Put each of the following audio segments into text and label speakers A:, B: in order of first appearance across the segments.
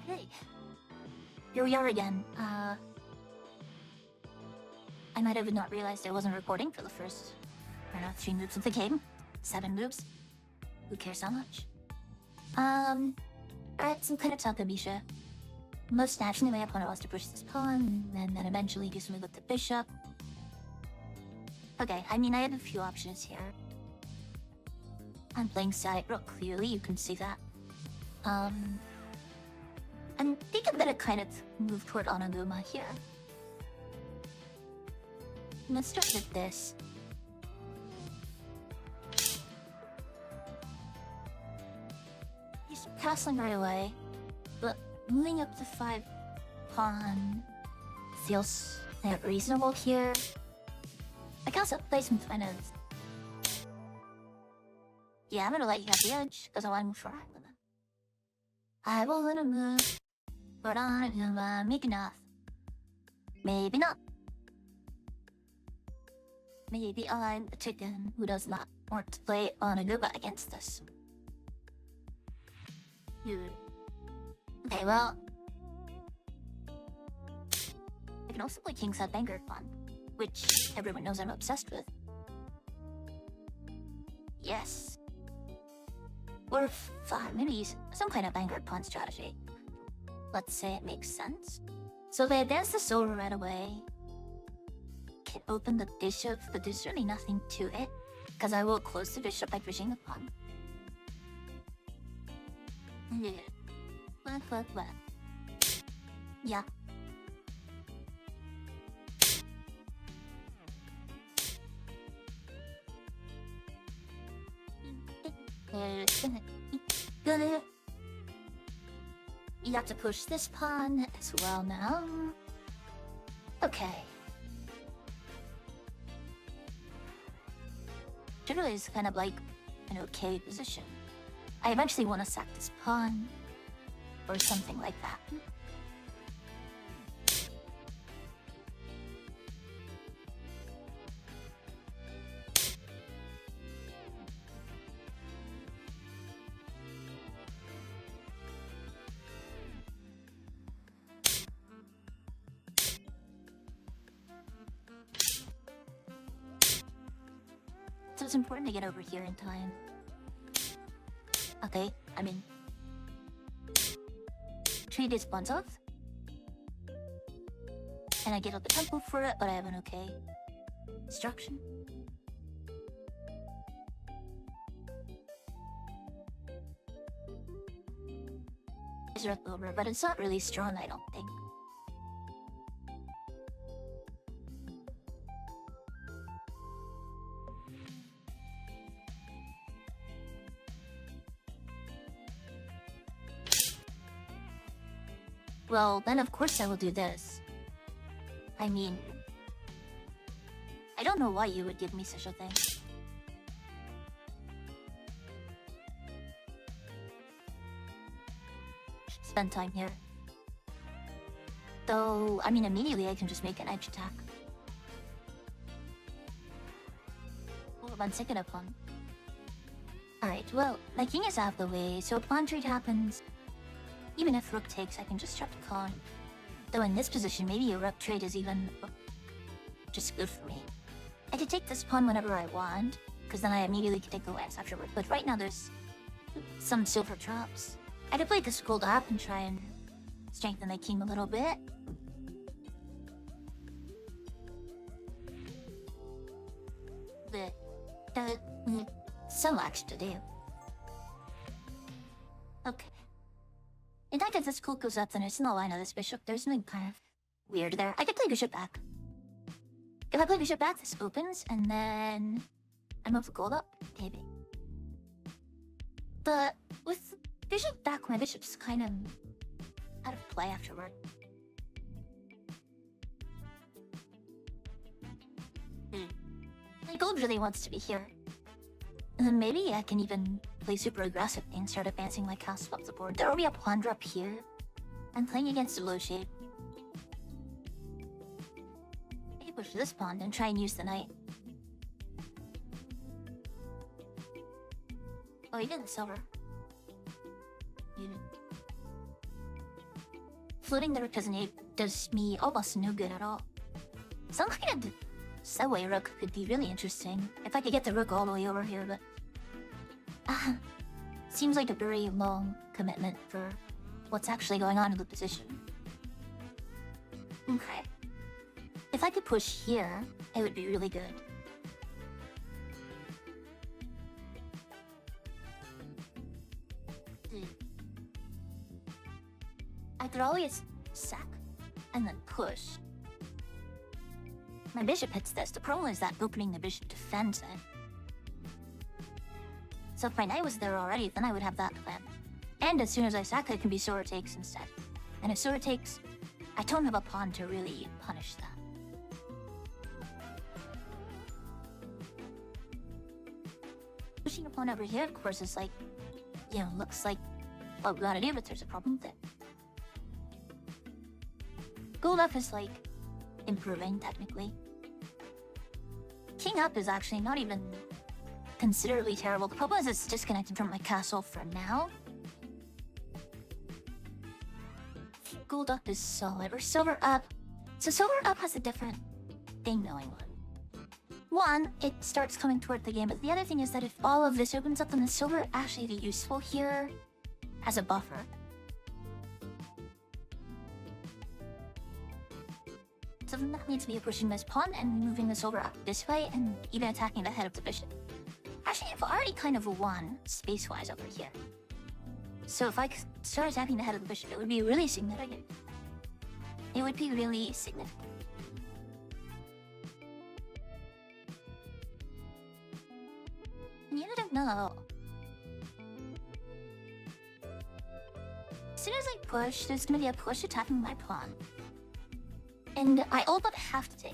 A: Hey, here we are again. I might have not realized I wasn't recording for the first, 3 moves of the game. 7 moves. Who cares how much? Alright, some kind of Takamisha. Most naturally, my opponent wants to push this pawn, and then eventually do something with the bishop. Okay, I mean, I have a few options here. I'm playing side real clearly, you can see that. I'm thinking that I kind of move toward Anaguma here. Let's start with this. He's castling right away, but moving up to 5 pawn feels reasonable here. I can also play some kind of... Yeah, I'm gonna let you have the edge, because I want to move forward. I will let him move, but Anaguma make enough. Maybe not. Maybe I'm the chicken who does not want to play Anaguma against us. Okay, well... I can also play Kingside Vanguard Pawn, which everyone knows I'm obsessed with. Yes. Or maybe some kind of Vanguard Pawn strategy. Let's say it makes sense. So if I advance this over right away, can open the bishop, but there's really nothing to it, because I will close the bishop by pushing the pawn. What? Yeah. You have to push this pawn as well now. Okay. Generally, it's kind of like an okay position. I eventually want to sack this pawn, or something like that. So it's important to get over here in time. Okay, I mean... Trade is spawns off. And I get up the tempo for it, but I have an okay instruction. It's rough over, but it's not really strong, I don't think. Well, then of course I will do this. I mean... I don't know why you would give me such a thing. Spend time here. Though, I mean immediately I can just make an edge attack. Oh, I'm second up pawn. Alright, well, my king is out of the way, so pawn trade happens. Even if rook takes, I can just trap the pawn. Though in this position, maybe a rook trade is even... just good for me. I could take this pawn whenever I want, because then I immediately can take the lance afterward. But right now there's some silver traps. I could play this gold up and try and strengthen the king a little bit. But so much to do. Okay. In fact, if this cool goes up, then it's in the line of this bishop. There's something kind of weird there. I could play bishop back. If I play bishop back, this opens, and then I move the gold up, maybe. But with bishop back, my bishop's kind of out of play afterward. My gold really wants to be here. And then maybe I can even play super aggressive and start advancing my castle up the board. There will be a pawn drop here. I'm playing against a low shade. Maybe push this pawn and try and use the knight. Oh, he did the silver. He did. floating the rook to an 8 does me almost no good at all. Some kind of subway rook could be really interesting if I could get the rook all the way over here, but seems like a very long commitment for what's actually going on in the position. Okay. If I could push here, it would be really good. I could always sack and then push. My bishop hits this. The problem is that opening the bishop defends it. So if my knight was there already, then I would have that plan. And as soon as I sack, it can be silver takes instead. And if silver takes, I don't have a pawn to really punish that. Pushing a pawn over here, of course, is like, you know, looks like what we gotta do, but there's a problem with it. Gold up is like improving, technically. King up is actually not even considerably terrible. The problem is it's disconnected from my castle for now. Gold up is solid, or silver up. So silver up has a different thing going on. One, it starts coming toward the game, but the other thing is that if all of this opens up, then the silver actually be useful here as a buffer. So that means me pushing this pawn and moving the silver up this way and even attacking the head of the bishop. Actually, I've already kind of won space-wise over here. So if I start attacking the head of the bishop, it would be really significant. It would be really significant. And you don't know. As soon as I push, there's gonna be a push attacking my pawn. And I all but have to take.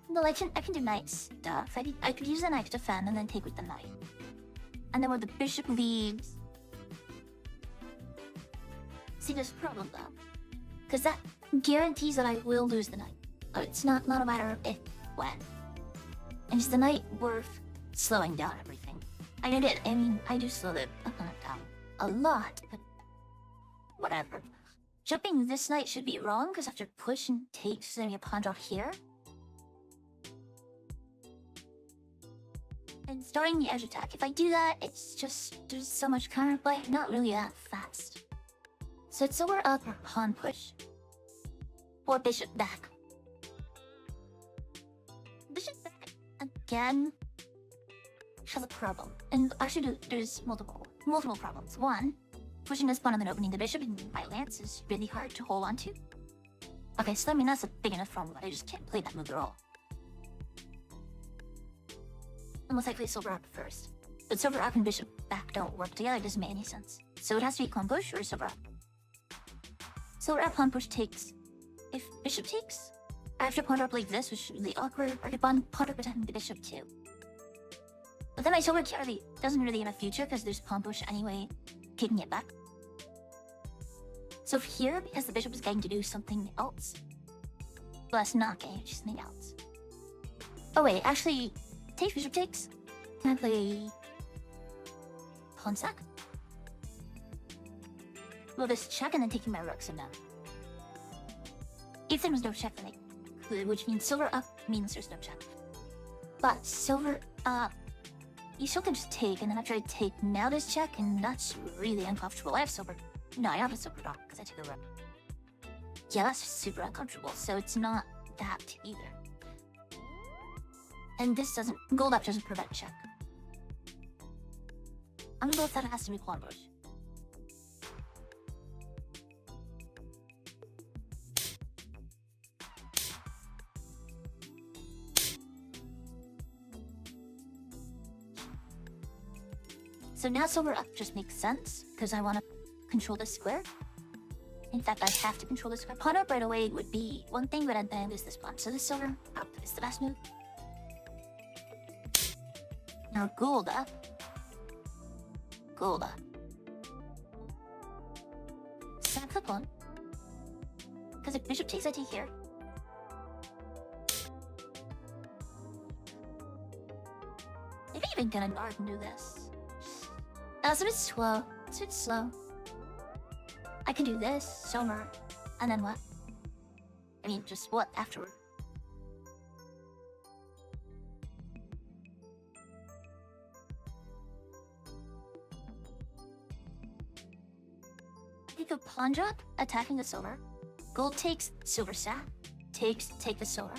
A: Well, I can do knight stuff. I could use the knight to defend and then take with the knight. And then when the bishop leaves... See, there's a problem though. Because that guarantees that I will lose the knight. It's not a matter of if, when. And is the knight worth slowing down everything? I mean, I do slow the opponent down a lot, but whatever. Jumping this knight should be wrong, because after push and takes, there's gonna be a pawn drop here. And starting the edge attack, if I do that, it's just, there's so much counterplay, not really that fast. So it's silver up or pawn push. Or bishop back. Bishop back again has a problem. And actually there's multiple problems. One, pushing this pawn and then opening the bishop in my lance is really hard to hold on to. Okay, so I mean that's a big enough problem, but I just can't play that move at all. Unless I play silver up first. But silver up and bishop back don't work together, it doesn't make any sense. So it has to be pawn push or silver up. Silver up, pawn push takes. If bishop takes, I have to pawn drop like this, which is really awkward, or I could pawn drop attacking the bishop too. But then my silver carry doesn't really have a future because there's pawn push anyway, kicking it back. So here, because the bishop is getting to do something else. Well, that's not getting to do something else. Oh wait, actually, take bishop takes. Can I play pawn sack? Well, this check and then taking my rook, so no. If there was no check, then I could, which means silver up means there's no check. But silver up, you still can just take, and then after I take, now there's check, and that's really uncomfortable. I have silver. No, I have a silver drop, because I took a rook. Yeah, that's super uncomfortable, so it's not that either. And this doesn't, gold up doesn't prevent check. I'm gonna go with that, it has to be pawn push. So now silver up just makes sense, because I want to control this square. In fact, I have to control this square. Pawn up right away would be one thing, but then there's this pawn. So this silver up is the best move. Now gold up. Gold up. Sack the pawn. Because if bishop takes, I take here. Maybe even gonna guard and do this. So it's 12. It's slow. I can do this, silver, and then what? I mean, just what afterward? Take a pawn drop, attacking the silver. Gold takes silver stack, take the silver.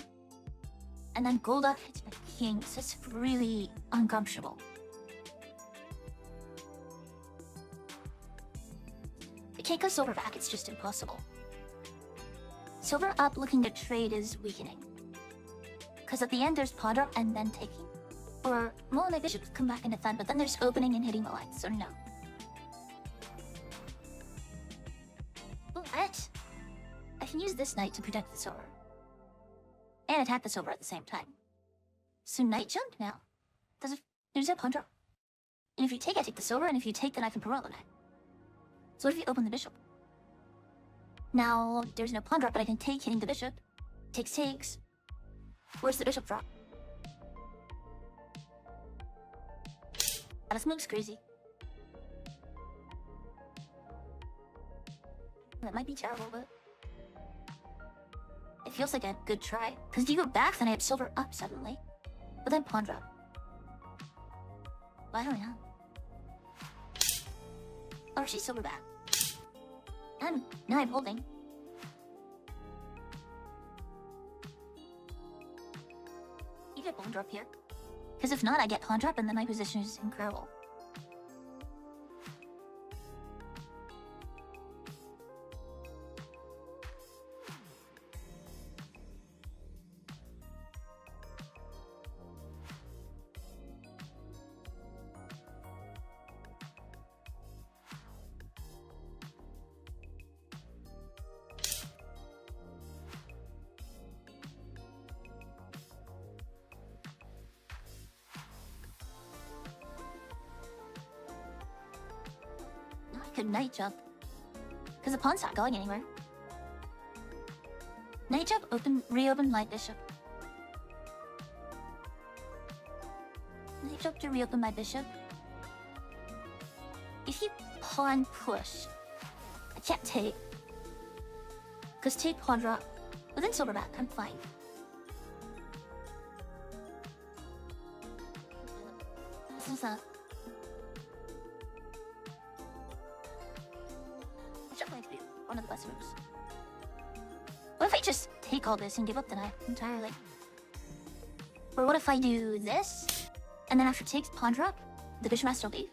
A: And then gold up hits my king, so it's really uncomfortable. I can't go silver back, it's just impossible. Silver up looking to trade is weakening. Because at the end there's pawn drop and then taking. Or, well, my bishops come back into fun, but then there's opening and hitting the line, so no. But I can use this knight to protect the silver. And attack the silver at the same time. So knight jump now. There's a pawn drop. And if you take, I take the silver, and if you take, then I can parole the knight. So what if you open the bishop? Now, there's no pawn drop, but I can take, hitting the bishop. Takes. Where's the bishop drop? This move's crazy. That might be terrible, but it feels like a good try. Because if you go back, then I have silver up suddenly. But then pawn drop. Well, I don't know. Oh, she's silver back. Now I'm holding. You get pawn drop here. Because if not, I get pawn drop and then my position is incredible. Could knight jump. Because the pawn's not going anywhere. Knight jump, reopen my bishop. Knight jump to reopen my bishop. If you pawn push, I can't take. Because take pawn drop. Within silver back, I'm fine. This is definitely one of the best moves. What if I just take all this and give up the knight entirely? Or what if I do this, and then after takes pawn drop, the bishop has to leave?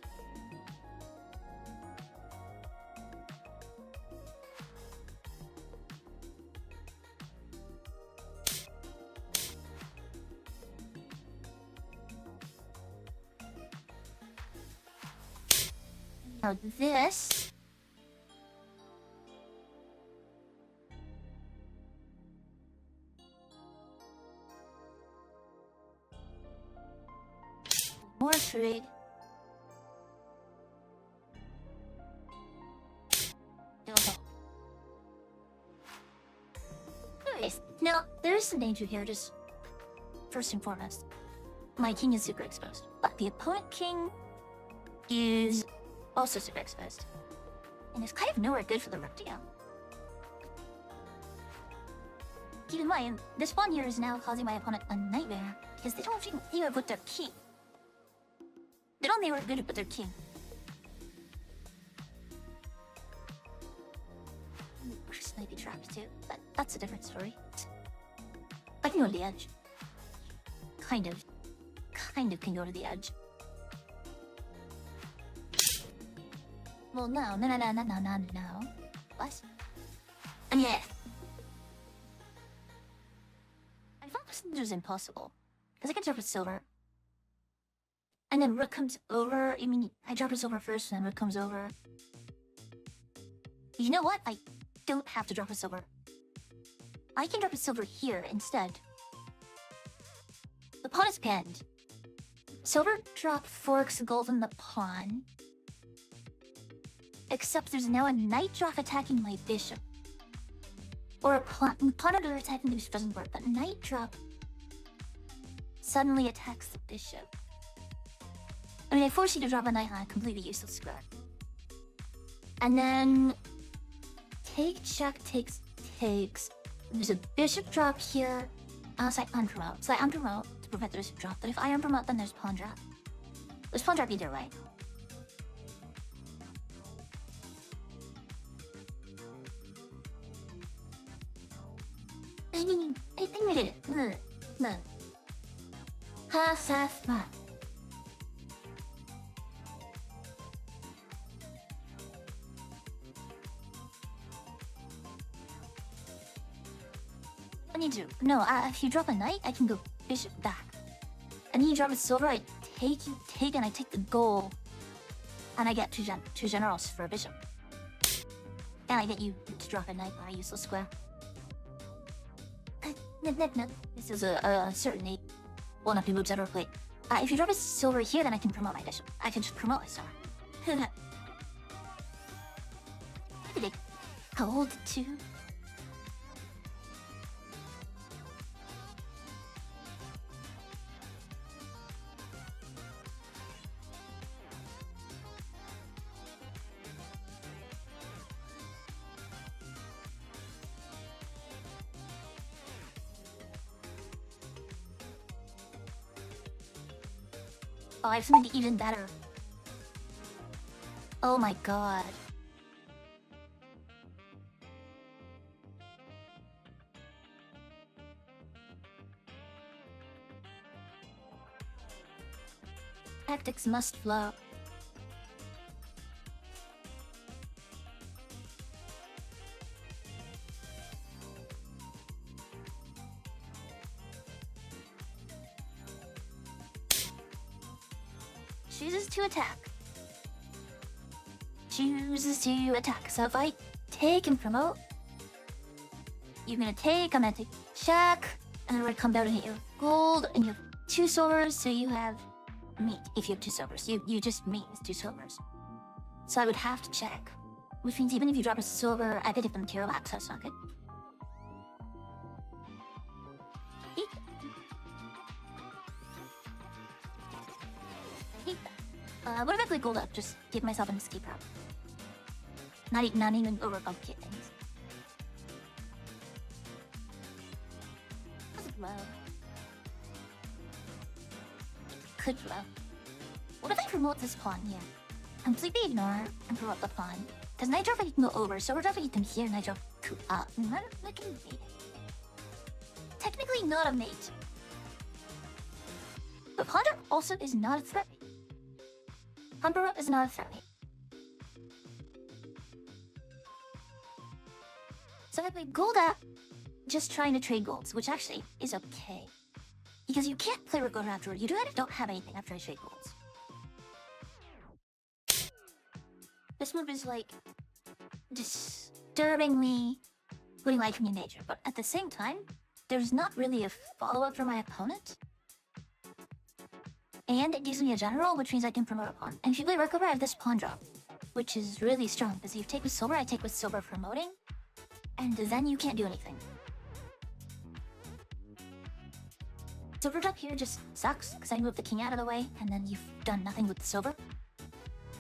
A: Now this... more trade. Anyways, now there is some danger here, just first and foremost. My king is super exposed, but the opponent king is also super exposed. And it's kind of nowhere good for the rook to go. Keep in mind, this pawn here is now causing my opponent a nightmare, because they don't even put their king. They don't think we're good with their king. This might be trapped too, but that's a different story. I can go to the edge. Kind of can go to the edge. Well, no. What? Yeah. I thought this was impossible. Because I can drop a silver. And then rook comes over. I mean, I drop a silver first, and then rook comes over. You know what? I don't have to drop a silver. I can drop a silver here instead. The pawn is pinned. Silver drop forks gold in the pawn. Except there's now a knight drop attacking my bishop. Or a pawn under attacking the bishop doesn't work, but knight drop suddenly attacks the bishop. I mean, I force you to drop a knight on a completely useless square. And then take, check, takes. There's a bishop drop here. Side unpromote. Side unpromote to prevent the bishop drop. But if I unpromote, then there's pawn drop. There's pawn drop either way. I think we did it. No. Half. I need to. No, if you drop a knight, I can go bishop back. And you drop a silver, I take, and I take the gold. And I get two generals for a bishop. And I get you to drop a knight on a useless square. No. This is a certainly one of the moves I've ever played. If you drop a silver here, then I can promote my bishop. I can just promote my star. How old too? Oh, I have something even better. Oh my god. Tactics must flow. Chooses to attack. So if I take and promote, you're gonna take, I'm gonna take check, and then we're gonna come down and hit your gold, and you have 2 silvers, so you have meat. If you have 2 silvers, you just meat with 2 silvers. So I would have to check, which means even if you drop a silver, I bet if the material back, so that's not good. What if I play gold up? Just give myself an escape route. Not even overcomplicate things. That's low. Could flow. What if I promote this pawn here? Completely ignore and promote the pawn. Because knight drop I can go over, silver drop I can come here, knight drop to up. I can mate. Technically not a mate. But pawn drop also is not a threat. Pawn drop is not a threat. So I play gold up, just trying to trade golds, which actually is okay. Because you can't play gold afterward. You don't have anything after I trade golds. This move is like disturbingly putting life in your nature, but at the same time, there's not really a follow-up for my opponent. And it gives me a general, which means I can promote a pawn. And if you play Rook over, I have this pawn drop, which is really strong, because if you take with silver, I take with silver promoting, and then you can't do anything. Silver drop here just sucks, because I move the king out of the way, and then you've done nothing with the silver.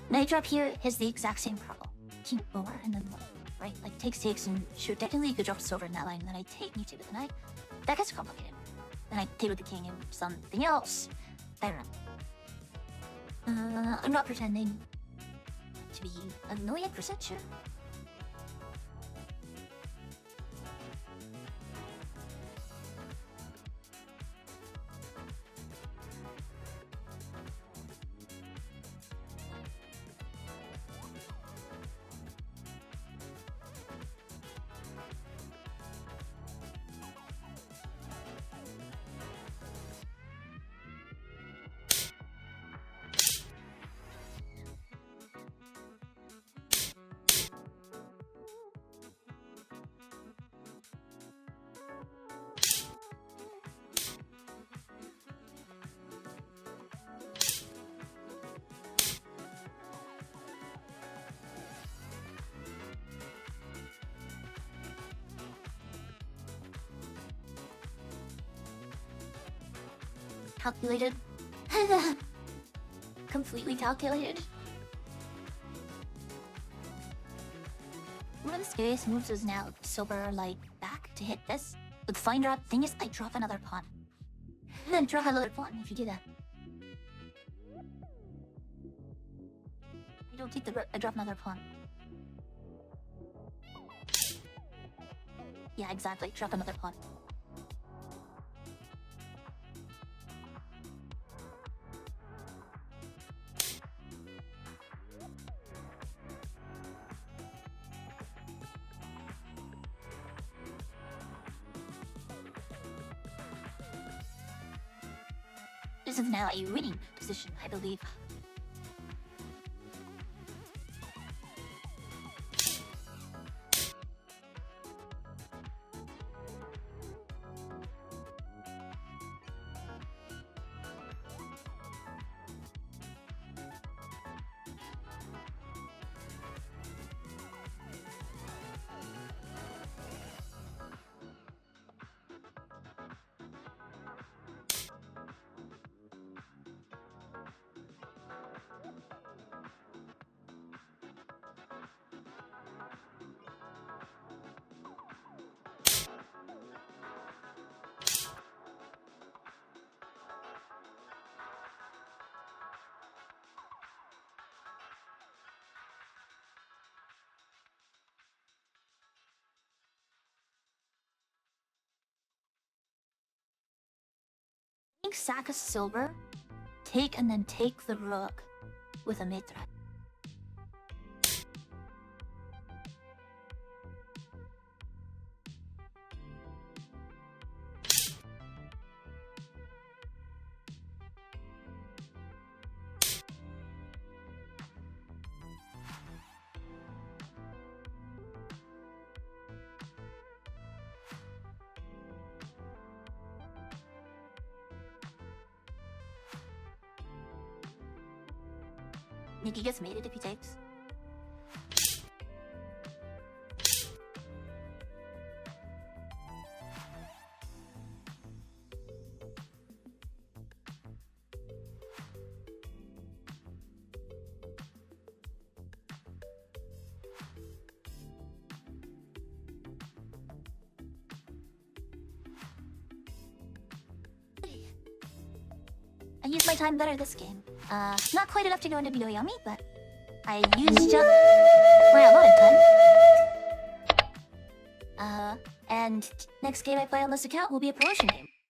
A: Knight drop here has the exact same problem. King over, and then what? Right? Like, takes, and shoot. Technically, you could drop silver in that line, and then I take, and you take with the knight. That gets complicated. Then I take with the king and something else. I don't know. I'm not pretending to be a million % sure. Calculated. Completely calculated. One of the scariest moves is now silver like back to hit this. With fine drop, thing is I drop another pawn. And then drop another pawn if you do that. I don't take the rook, I drop another pawn. Yeah, exactly. Drop another pawn. This is now a winning position, I believe. Take sack a silver, take and then take the rook with a mid threat. Nikki gets mated if he takes. I used my time better this game. Not quite enough to go into Bidoyami, but I used just a lot of time. And next game I play on this account will be a promotion game.